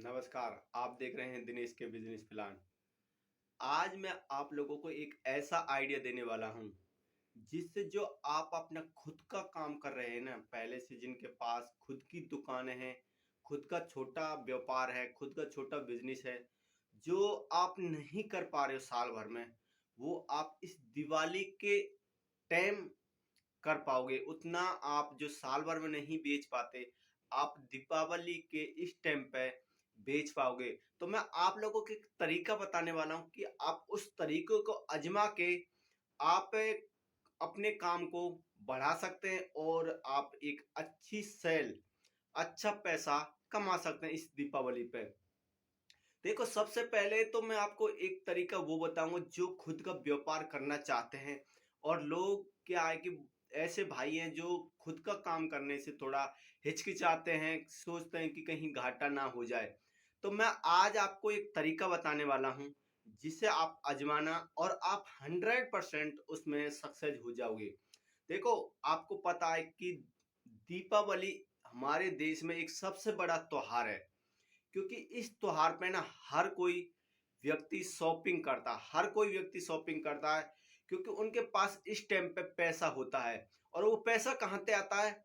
नमस्कार। आप देख रहे हैं दिनेश के बिजनेस प्लान। आज मैं आप लोगों को एक ऐसा आइडिया देने वाला हूं जिससे जो आप अपना खुद का काम कर रहे हैं ना, पहले से जिनके पास खुद की दुकानें हैं, खुद का छोटा व्यापार है, खुद का छोटा बिजनेस है, जो आप नहीं कर पा रहे हो साल भर में, वो आप इस दिवाली के टाइम कर पाओगे। उतना आप जो साल भर में नहीं बेच पाते, आप दीपावली के इस टाइम पे बेच पाओगे। तो मैं आप लोगों को एक तरीका बताने वाला हूँ कि आप उस तरीके को आजमा के आप अपने काम को बढ़ा सकते हैं और आप एक अच्छी सेल, अच्छा पैसा कमा सकते हैं इस दीपावली पे। देखो, सबसे पहले तो मैं आपको एक तरीका वो बताऊंगा जो खुद का व्यापार करना चाहते हैं। और लोग क्या है कि ऐसे भाई हैं जो खुद का काम करने से थोड़ा हिचकिचाते हैं, सोचते हैं कि कहीं घाटा ना हो जाए। तो मैं आज आपको एक तरीका बताने वाला हूं जिसे आप आजमाना और आप 100% उसमें सक्सेस हो जाओगे। देखो, आपको पता है कि दीपावली हमारे देश में एक सबसे बड़ा त्योहार है, क्योंकि इस त्योहार पे ना हर कोई व्यक्ति शॉपिंग करता है, हर कोई व्यक्ति शॉपिंग करता है, क्योंकि उनके पास इस टाइम पे पैसा होता है। और वो पैसा कहाँ से आता है?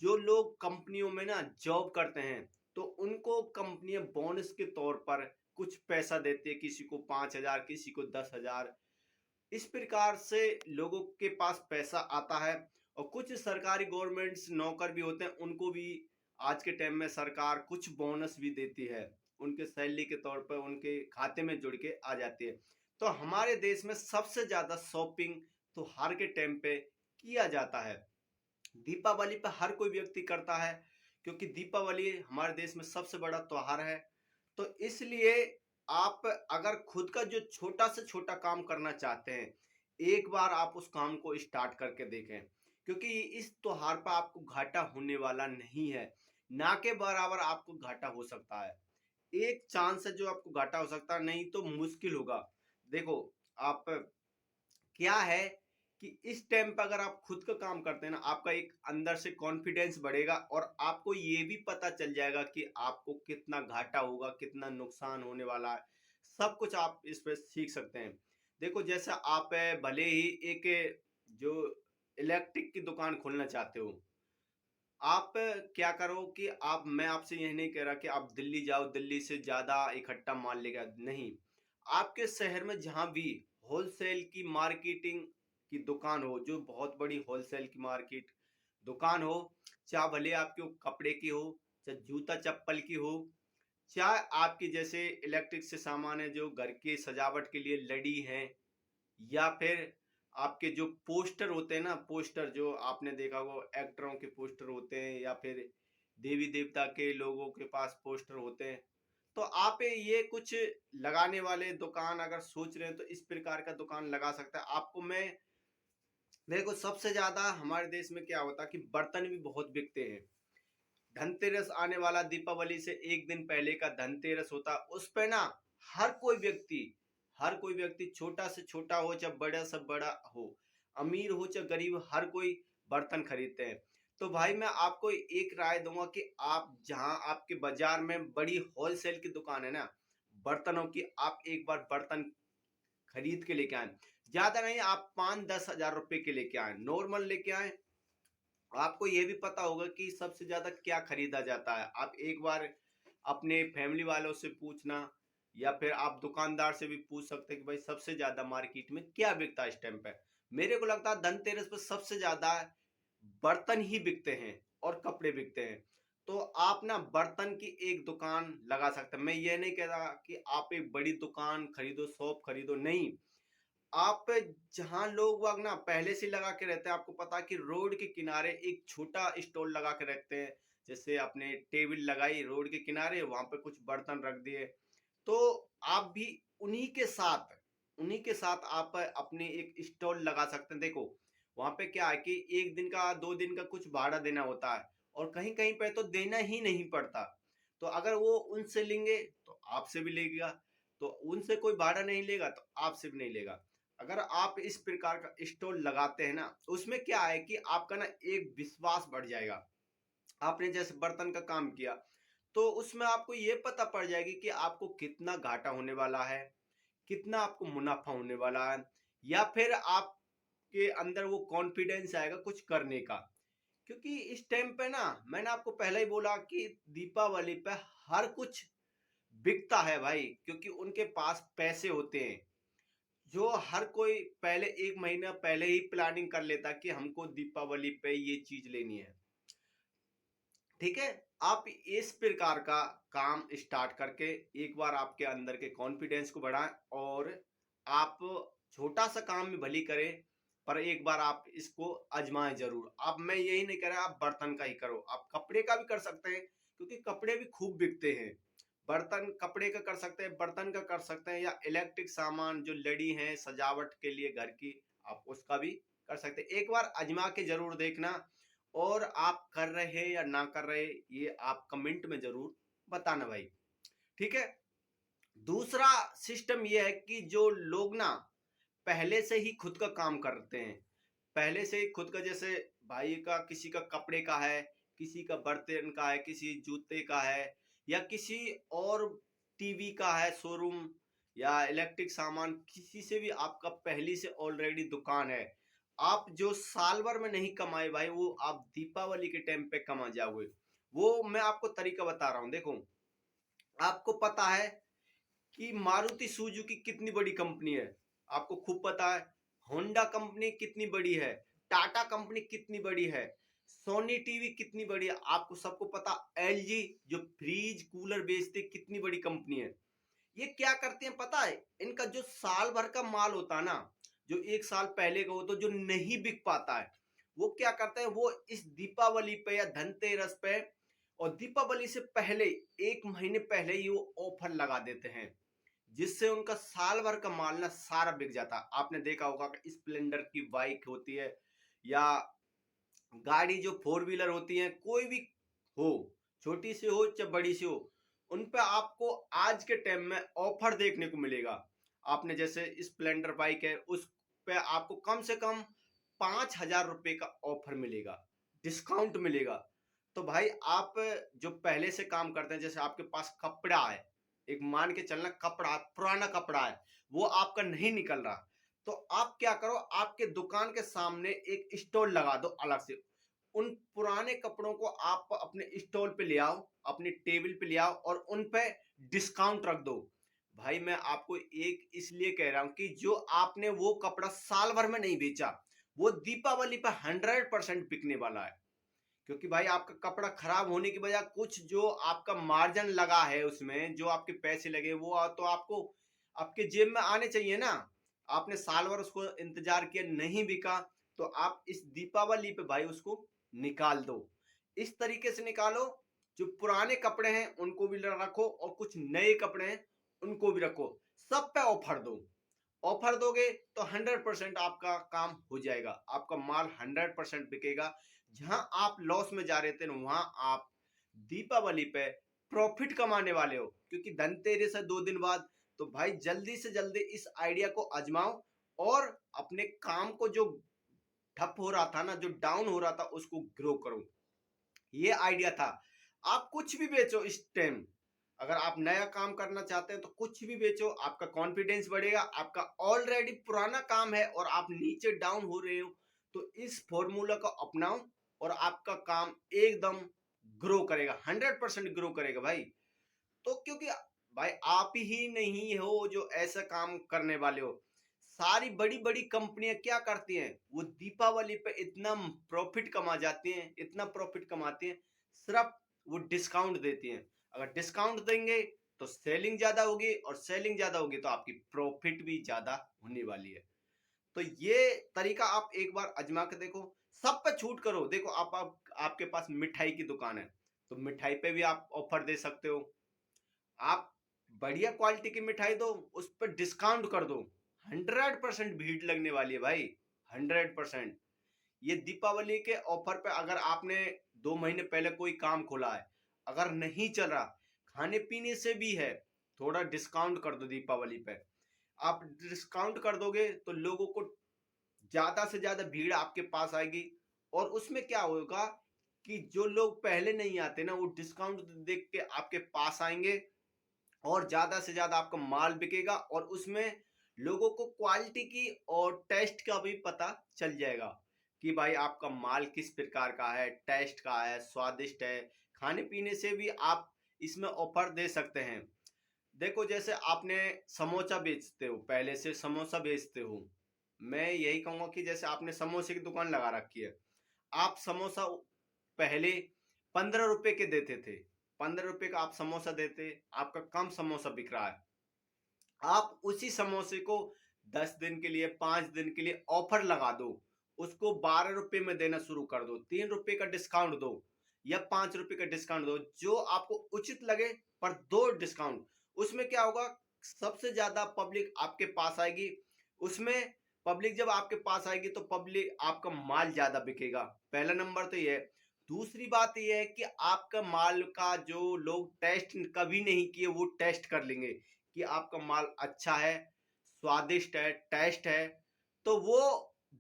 जो लोग कंपनियों में ना जॉब करते हैं, तो उनको कंपनियां बोनस के तौर पर कुछ पैसा देती है, किसी को 5,000, किसी को 10,000। इस प्रकार से लोगों के पास पैसा आता है। और कुछ सरकारी गवर्नमेंट्स नौकर भी होते हैं, उनको भी आज के टाइम में सरकार कुछ बोनस भी देती है, उनके सैलरी के तौर पर उनके खाते में जुड़ के आ जाती है। तो हमारे देश में सबसे ज्यादा शॉपिंग त्योहार के टाइम पे किया जाता है। दीपावली पे हर कोई व्यक्ति करता है, क्योंकि दीपावली हमारे देश में सबसे बड़ा त्योहार है। तो इसलिए आप अगर खुद का जो छोटा से छोटा काम करना चाहते हैं, एक बार आप उस काम को स्टार्ट करके देखें, क्योंकि इस त्योहार पर आपको घाटा होने वाला नहीं है। ना के बराबर आपको घाटा हो सकता है, एक चांस है जो आपको घाटा हो सकता है, नहीं तो मुश्किल होगा। देखो, आप क्या है कि इस टाइम पर अगर आप खुद का काम करते हैं ना, आपका एक अंदर से कॉन्फिडेंस बढ़ेगा और आपको ये भी पता चल जाएगा कि आपको कितना घाटा होगा, कितना नुकसान होने वाला है। सब कुछ आप इस पे सीख सकते हैं। देखो, जैसे आप भले ही एक जो इलेक्ट्रिक की दुकान खोलना चाहते हो, आप क्या करो कि आप, मैं आपसे यही नहीं कह रहा कि आप दिल्ली जाओ, दिल्ली से ज्यादा इकट्ठा माल लेगा, नहीं। आपके शहर में जहां भी होलसेल की मार्केटिंग की दुकान हो, जो बहुत बड़ी होलसेल की मार्केट दुकान हो, चाहे भले आपके वो कपड़े की हो, चाहे जूता चप्पल की हो, चाहे आपकी जैसे इलेक्ट्रिक से सामान है जो घर की सजावट के लिए लड़ी है, या फिर आपके जो पोस्टर होते हैं ना, पोस्टर जो आपने देखा वो एक्टरों के पोस्टर होते हैं, या फिर देवी देवता के लोगों के पास पोस्टर होते हैं। तो आप ये कुछ लगाने वाले दुकान अगर सोच रहे हैं, तो इस प्रकार का दुकान लगा सकता है। आपको मैं, देखो, सबसे ज्यादा हमारे देश में क्या होता है कि बर्तन भी बहुत बिकते हैं। धनतेरस आने वाला, दीपावली से एक दिन पहले का धनतेरस होता है, उस पे ना हर कोई व्यक्ति, हर कोई व्यक्ति, छोटा से छोटा हो चाहे बड़ा से बड़ा हो, अमीर हो चाहे गरीब, हर कोई बर्तन खरीदते हैं। तो भाई, मैं आपको एक राय दूंगा कि आप जहां आपके बाजार में बड़ी होलसेल की दुकान है ना बर्तनों की, आप एक बार बर्तन खरीद के लेके आए। ज्यादा नहीं, आप 5-10 हजार रुपए के लेके आए, नॉर्मल लेके आए। आपको ये भी पता होगा कि सबसे ज्यादा क्या खरीदा जाता है। आप एक बार अपने फैमिली वालों से पूछना, या फिर आप दुकानदार से भी पूछ सकते हैं कि भाई सबसे ज्यादा मार्केट में क्या बिकता है इस टाइम पे। मेरे को लगता है धनतेरस पे सबसे ज्यादा बर्तन ही बिकते हैं और कपड़े बिकते हैं। तो आप ना बर्तन की एक दुकान लगा सकते हैं। मैं ये नहीं कह रहा कि आप एक बड़ी दुकान खरीदो, शॉप खरीदो, नहीं। आप जहां लोग वाग ना पहले से लगा के रहते हैं, आपको पता है कि रोड के किनारे एक छोटा स्टॉल लगा के रखते हैं। जैसे आपने टेबल लगाई रोड के किनारे, वहां पे कुछ बर्तन रख दिए, तो आप भी उन्हीं के साथ उन्हीं के साथ आप अपने एक स्टॉल लगा सकते हैं। देखो, वहां पे क्या है कि एक दिन का, 2 दिन का कुछ भाड़ा देना होता है, और कहीं कहीं पे तो देना ही नहीं पड़ता। तो अगर वो उनसे लेंगे तो आपसे भी लेगा, तो उनसे कोई भाड़ा नहीं लेगा तो आपसे भी नहीं लेगा। अगर आप इस प्रकार का स्टॉल लगाते हैं ना, उसमें क्या है कि आपका ना एक विश्वास बढ़ जाएगा। आपने जैसे बर्तन का काम किया, तो उसमें आपको ये पता पड़ जाएगी कि आपको कितना घाटा होने वाला है, कितना आपको मुनाफा होने वाला है, या फिर आपके अंदर वो कॉन्फिडेंस आएगा कुछ करने का। क्योंकि इस टाइम पे ना, मैंने आपको पहले ही बोला कि दीपावली पे हर कुछ बिकता है भाई, क्योंकि उनके पास पैसे होते हैं। जो हर कोई पहले 1 महीना पहले ही प्लानिंग कर लेता कि हमको दीपावली पे ये चीज लेनी है। ठीक है, आप इस प्रकार का काम स्टार्ट करके एक बार आपके अंदर के कॉन्फिडेंस को बढ़ाएं, और आप छोटा सा काम भी भली करें, पर एक बार आप इसको आजमाएं जरूर। अब मैं यही नहीं कह रहा आप बर्तन का ही करो, आप कपड़े का भी कर सकते हैं, क्योंकि कपड़े भी खूब बिकते हैं। बर्तन कपड़े का कर सकते हैं, बर्तन का कर सकते हैं, या इलेक्ट्रिक सामान जो लड़ी है सजावट के लिए घर की, आप उसका भी कर सकते हैं। एक बार आजमा के जरूर देखना, और आप कर रहे या ना कर रहे ये आप कमेंट में जरूर बताना भाई। ठीक है, दूसरा सिस्टम ये है कि जो लोग ना पहले से ही खुद का काम करते हैं, पहले से ही खुद का, जैसे भाई का किसी का कपड़े का है, किसी का बर्तन का है, किसी जूते का है, या किसी और टीवी का है शोरूम, या इलेक्ट्रिक सामान, किसी से भी आपका पहली से ऑलरेडी दुकान है। आप जो साल भर में नहीं कमाए भाई, वो आप दीपावली के टाइम पे कमा जाओगे। वो मैं आपको तरीका बता रहा हूँ। देखो, आपको पता है कि मारुति सुजुकी कितनी बड़ी कंपनी है, आपको खूब पता है। होंडा कंपनी कितनी बड़ी है, टाटा कंपनी कितनी बड़ी है, सोनी टीवी कितनी बड़ी है, आपको सबको पता। एलजी जो फ्रिज कूलर बेचते कितनी बड़ी कंपनी है। ये क्या करते हैं पता है, इनका जो साल भर का माल होता है ना, जो एक साल पहले का हो तो जो नहीं बिक पाता है, वो क्या करते हैं, वो इस दीपावली पे या धनतेरस पे और दीपावली से पहले 1 महीने पहले ही वो ऑफर लगा देते हैं, जिससे उनका साल भर का माल ना सारा बिक जाता है। आपने देखा होगा कि स्प्लेंडर की बाइक होती है, या गाड़ी जो फोर व्हीलर होती है, कोई भी हो, छोटी सी हो चाहे बड़ी सी हो, उन पे आपको आज के टाइम में ऑफर देखने को मिलेगा। आपने जैसे स्प्लेंडर बाइक है, उस पे आपको कम से कम 5,000 रुपए का ऑफर मिलेगा, डिस्काउंट मिलेगा। तो भाई आप जो पहले से काम करते हैं, जैसे आपके पास कपड़ा है, एक मान के चलना कपड़ा पुराना कपड़ा है, वो आपका नहीं निकल रहा, तो आप क्या करो, आपके दुकान के सामने एक स्टॉल लगा दो अलग से। उन पुराने कपड़ों को आप अपने स्टॉल पे ले आओ, अपने टेबल पे ले आओ, और उन पे डिस्काउंट रख दो। भाई मैं आपको एक इसलिए कह रहा हूं कि जो आपने वो कपड़ा साल भर में नहीं बेचा, वो दीपावली पे 100% बिकने वाला है। क्योंकि भाई आपका कपड़ा खराब होने की बजाय कुछ जो आपका मार्जिन लगा है उसमें, जो आपके पैसे लगे, वो तो आपको आपके जेब में आने चाहिए ना। आपने साल भर उसको इंतजार किया, नहीं बिका, तो आप इस दीपावली पे भाई उसको निकाल दो। इस तरीके से निकालो, जो पुराने कपड़े हैं उनको भी रखो, और कुछ नए कपड़े हैं उनको भी रखो, सब पे ऑफर दो। ऑफर दोगे तो 100% आपका काम हो जाएगा, आपका माल 100% बिकेगा। जहां आप लॉस में जा रहे थे वहां आप दीपावली पे प्रॉफिट कमाने वाले हो, क्योंकि धनतेरस है 2 दिन बाद। तो भाई जल्दी से जल्दी इस आइडिया को आजमाओ, और अपने काम को जो ठप हो रहा था ना, जो डाउन हो रहा था, उसको ग्रो करो। ये आइडिया था। आप कुछ भी बेचो इस टाइम, अगर आप नया काम करना चाहते हैं तो कुछ भी बेचो, आपका कॉन्फिडेंस बढ़ेगा। आपका ऑलरेडी पुराना काम है और आप नीचे डाउन हो रहे हो, तो इस फॉर्मूला को अपनाओ, और आपका काम एकदम ग्रो करेगा, 100% ग्रो करेगा भाई। तो क्योंकि भाई आप ही नहीं हो जो ऐसा काम करने वाले हो, सारी बड़ी बड़ी कंपनियां क्या करती हैं, वो दीपावली पे इतना प्रॉफिट कमा जाती हैं, इतना प्रॉफिट कमाती हैं, सिर्फ वो डिस्काउंट देती हैं। अगर डिस्काउंट देंगे तो सेलिंग ज्यादा होगी, और सेलिंग ज्यादा होगी तो आपकी प्रॉफिट भी ज्यादा होने वाली है। तो ये तरीका आप एक बार आजमा के देखो, सब पे छूट करो। देखो आपके पास मिठाई की दुकान है, तो मिठाई पे भी आप ऑफर दे सकते हो। आप बढ़िया क्वालिटी की मिठाई दो, उस पर डिस्काउंट कर दो, 100% भीड़ लगने वाली है भाई, 100%। ये दीपावली के ऑफर पे अगर आपने 2 महीने पहले कोई काम खोला है, अगर नहीं चल रहा, खाने पीने से भी है, थोड़ा डिस्काउंट कर दो दीपावली पे। आप डिस्काउंट कर दोगे तो लोगों को ज्यादा से ज्यादा भीड़ आपके पास आएगी, और उसमें क्या होगा कि जो लोग पहले नहीं आते ना, वो डिस्काउंट देख के आपके पास आएंगे और ज्यादा से ज्यादा आपका माल बिकेगा, और उसमें लोगों को क्वालिटी की और टेस्ट का भी पता चल जाएगा कि भाई आपका माल किस प्रकार का है, टेस्ट का है, स्वादिष्ट है। खाने पीने से भी आप इसमें ऑफर दे सकते हैं। देखो, जैसे आपने समोसा बेचते हो, पहले से समोसा बेचते हो, मैं यही कहूंगा कि जैसे आपने समोसे की दुकान लगा रखी है, आप समोसा पहले 15 रुपए के देते थे, 15 रुपए का आप समोसा देते, आपका कम समोसा बिक रहा है, आप उसी समोसे को 10 दिन के लिए, 5 दिन के लिए ऑफर लगा दो, उसको 12 रुपए में देना शुरू कर दो, 3 रुपए का डिस्काउंट दो या 5 रुपए का डिस्काउंट दो, जो आपको उचित लगे, पर दो डिस्काउंट। उसमें क्या होगा, सबसे ज्यादा पब्लिक आपके पास आएगी। उसमें पब्लिक जब आपके पास आएगी तो पब्लिक आपका माल ज्यादा बिकेगा, पहला नंबर तो ये है। दूसरी बात यह है कि आपका माल का जो लोग टेस्ट कभी नहीं किए, वो टेस्ट कर लेंगे कि आपका माल अच्छा है, स्वादिष्ट है, टेस्ट है, तो वो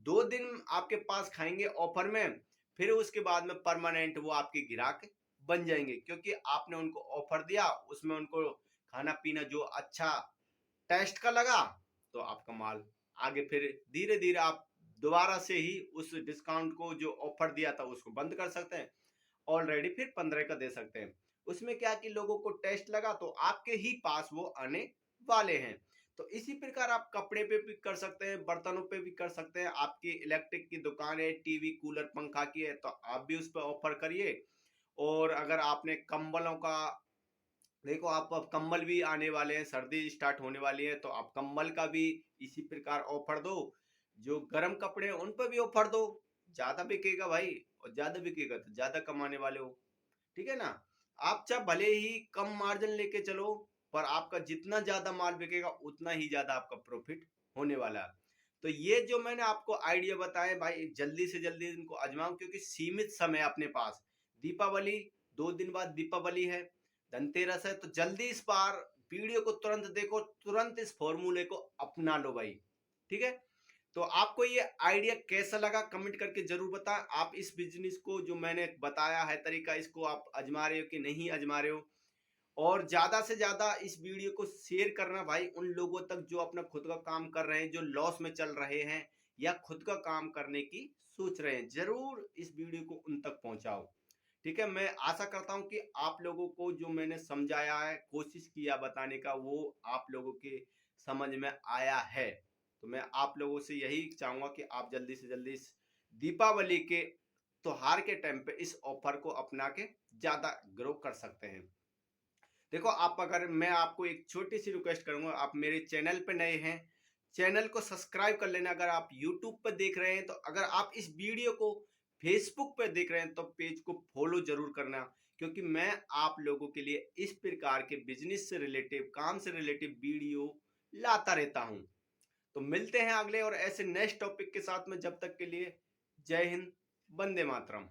2 दिन आपके पास खाएंगे ऑफर में, फिर उसके बाद में परमानेंट वो आपके ग्राहक बन जाएंगे, क्योंकि आपने उनको ऑफर दिया, उसमें उनको खाना पीना जो अच्छा टेस्ट का लगा, तो आपका माल आगे फिर धीरे धीरे आप दोबारा से ही उस डिस्काउंट को जो ऑफर दिया था उसको बंद कर सकते हैं, ऑलरेडी फिर 15 का दे सकते हैं। उसमें क्या कि लोगों को टेस्ट लगा तो आपके ही पास वो आने वाले हैं। तो इसी प्रकार आप कपड़े पे भी कर सकते हैं, बर्तनों पे भी कर सकते हैं। आपकी इलेक्ट्रिक की दुकान है, टीवी कूलर पंखा की है, तो आप भी उस पर ऑफर करिए। और अगर आपने कंबलों का, देखो आप अब कंबल भी आने वाले हैं, सर्दी स्टार्ट होने वाली है, तो आप कंबल का भी इसी प्रकार ऑफर दो। जो गर्म कपड़े हैं उन पर भी ऑफर दो, ज्यादा बिकेगा भाई, और ज्यादा बिकेगा तो ज्यादा कमाने वाले हो। ठीक है ना। आप चाहे भले ही कम मार्जिन लेके चलो, पर आपका जितना ज्यादा माल बिकेगा उतना ही ज्यादा आपका प्रॉफिट होने वाला है। तो ये जो मैंने आपको आइडिया बताए भाई, जल्दी से जल्दी इनको आजमाओ, क्योंकि सीमित समय है अपने पास। दीपावली, 2 दिन बाद दीपावली है, धनतेरस है, तो जल्दी इस बार वीडियो को तुरंत देखो, तुरंत इस फॉर्मूले को अपना लो भाई। ठीक है। तो आपको ये आइडिया कैसा लगा कमेंट करके जरूर बताएं। आप इस बिजनेस को जो मैंने बताया है तरीका, इसको आप आजमा रहे हो कि नहीं आजमा रहे हो। और ज्यादा से ज्यादा इस वीडियो को शेयर करना भाई उन लोगों तक जो अपना खुद का काम कर रहे हैं, जो लॉस में चल रहे हैं या खुद का काम करने की सोच रहे हैं, जरूर इस वीडियो को उन तक पहुंचाओ। ठीक है। मैं आशा करता हूं कि आप लोगों को जो मैंने समझाया है, कोशिश किया बताने का, वो आप लोगों के समझ में आया है। तो मैं आप लोगों से यही चाहूंगा कि आप जल्दी से जल्दी इस दीपावली के त्योहार के टाइम पे इस ऑफर को अपना के ज्यादा ग्रो कर सकते हैं। देखो, आप अगर, मैं आपको एक छोटी सी रिक्वेस्ट करूंगा, आप मेरे चैनल पे नए हैं, चैनल को सब्सक्राइब कर लेना। अगर आप यूट्यूब पर देख रहे हैं, तो अगर आप इस वीडियो को फेसबुक पे देख रहे हैं, तो पेज को फॉलो जरूर करना, क्योंकि मैं आप लोगों के लिए इस प्रकार के बिजनेस से रिलेटिव, काम से रिलेटिव वीडियो लाता रहता हूं। तो मिलते हैं अगले और ऐसे नेक्स्ट टॉपिक के साथ में, जब तक के लिए जय हिंद, वंदे मातरम।